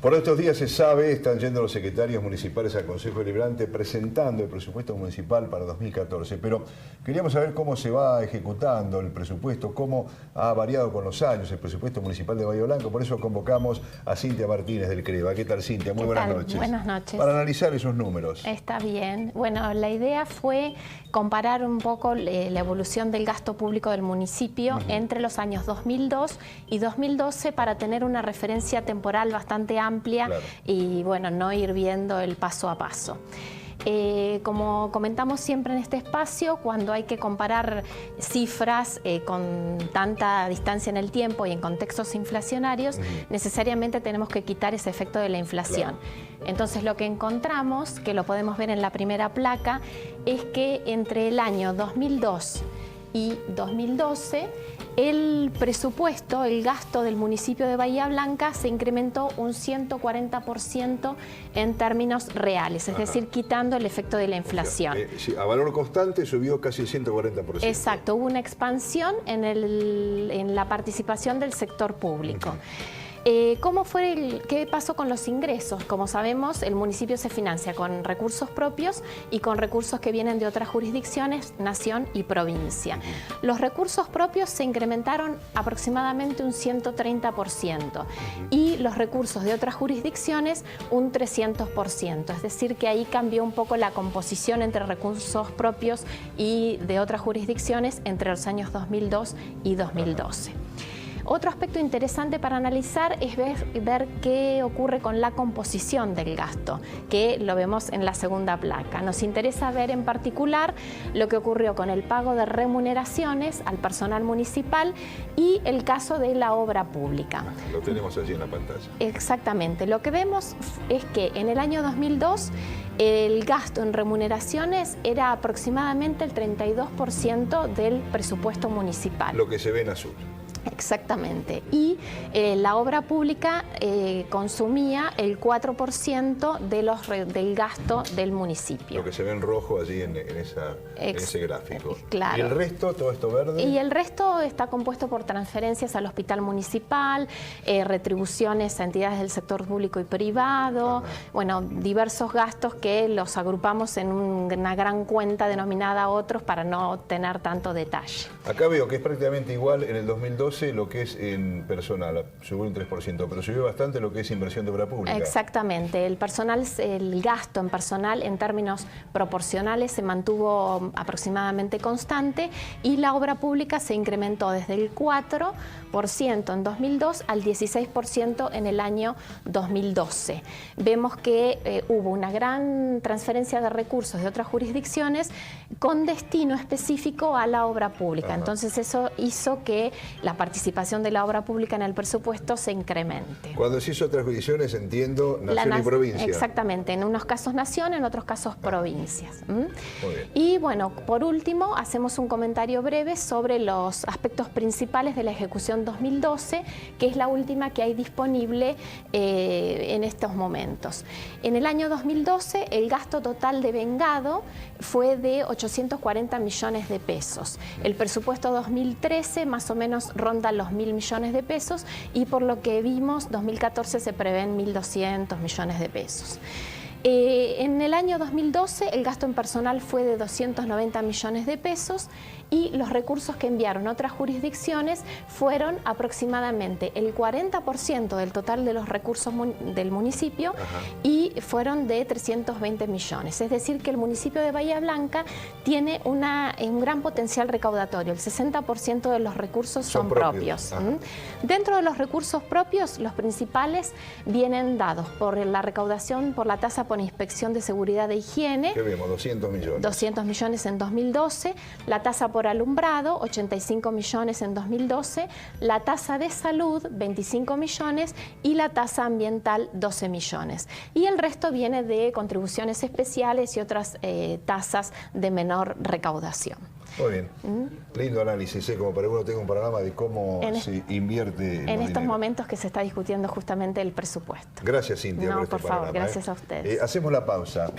Por estos días se sabe, están yendo los secretarios municipales al Consejo Deliberante presentando el presupuesto municipal para 2014, pero queríamos saber cómo se va ejecutando el presupuesto, cómo ha variado con los años el presupuesto municipal de Bahía Blanca. Por eso convocamos a Cintia Martínez del CREVA. ¿Qué tal, Cintia? Muy buenas noches. Buenas noches. Para analizar esos números. Está bien. Bueno, la idea fue comparar un poco la evolución del gasto público del municipio entre los años 2002 y 2012 para tener una referencia temporal bastante amplia y bueno, no ir viendo el paso a paso. Como comentamos siempre en este espacio, cuando hay que comparar cifras con tanta distancia en el tiempo y en contextos inflacionarios, necesariamente tenemos que quitar ese efecto de la inflación. Entonces lo que encontramos, que lo podemos ver en la primera placa, es que entre el año 2002 y 2012, el presupuesto, el gasto del municipio de Bahía Blanca se incrementó un 140% en términos reales, es decir, quitando el efecto de la inflación. Sí, a valor constante subió casi el 140%. Exacto, hubo una expansión en la participación del sector público. ¿Qué pasó con los ingresos? Como sabemos, el municipio se financia con recursos propios y con recursos que vienen de otras jurisdicciones, nación y provincia. Los recursos propios se incrementaron aproximadamente un 130% y los recursos de otras jurisdicciones un 300%. Es decir, que ahí cambió un poco la composición entre recursos propios y de otras jurisdicciones entre los años 2002 y 2012. Otro aspecto interesante para analizar es ver qué ocurre con la composición del gasto, que lo vemos en la segunda placa. Nos interesa ver en particular lo que ocurrió con el pago de remuneraciones al personal municipal y el caso de la obra pública. Lo tenemos allí en la pantalla. Exactamente. Lo que vemos es que en el año 2002 el gasto en remuneraciones era aproximadamente el 32% del presupuesto municipal. Lo que se ve en azul. Exactamente. Y la obra pública consumía el 4% del gasto del municipio. Lo que se ve en rojo allí en ese gráfico. Claro. ¿Y el resto, todo esto verde? Y el resto está compuesto por transferencias al hospital municipal, retribuciones a entidades del sector público y privado, bueno, diversos gastos que los agrupamos en una gran cuenta denominada otros para no tener tanto detalle. Acá veo que es prácticamente igual en el 2012 lo que es en personal, subió un 3%, pero subió bastante lo que es inversión de obra pública. Exactamente, el gasto en personal en términos proporcionales se mantuvo aproximadamente constante y la obra pública se incrementó desde el 4% en 2002 al 16% en el año 2012. Vemos que hubo una gran transferencia de recursos de otras jurisdicciones con destino específico a la obra pública. Entonces eso hizo que la participación de la obra pública en el presupuesto se incremente. Cuando se hizo otras jurisdicciones, entiendo, nación y provincia. Exactamente, en unos casos nación, en otros casos provincias. Muy bien. Y bueno, por último, hacemos un comentario breve sobre los aspectos principales de la ejecución 2012, que es la última que hay disponible en estos momentos. En el año 2012, el gasto total de vengado fue de 840 millones de pesos. El presupuesto 2013 más o menos ronda los 1.000 millones de pesos y por lo que vimos, 2014 se prevén 1.200 millones de pesos. En el año 2012 el gasto en personal fue de 290 millones de pesos y los recursos que enviaron otras jurisdicciones fueron aproximadamente el 40% del total de los recursos del municipio y fueron de 320 millones. Es decir, que el municipio de Bahía Blanca tiene un gran potencial recaudatorio. El 60% de los recursos son propios. Dentro de los recursos propios, los principales vienen dados por la recaudación por la tasa por inspección de seguridad e higiene. ¿Qué vemos? 200 millones. 200 millones en 2012, la tasa por alumbrado, 85 millones en 2012, la tasa de salud, 25 millones y la tasa ambiental, 12 millones. Y el resto viene de contribuciones especiales y otras tasas de menor recaudación. Muy bien. Lindo análisis, como para que uno tenga un panorama de cómo se invierte en estos momentos que se está discutiendo justamente el presupuesto. Gracias, Cintia, no, por este por favor, panorama, gracias a ustedes. Hacemos la pausa.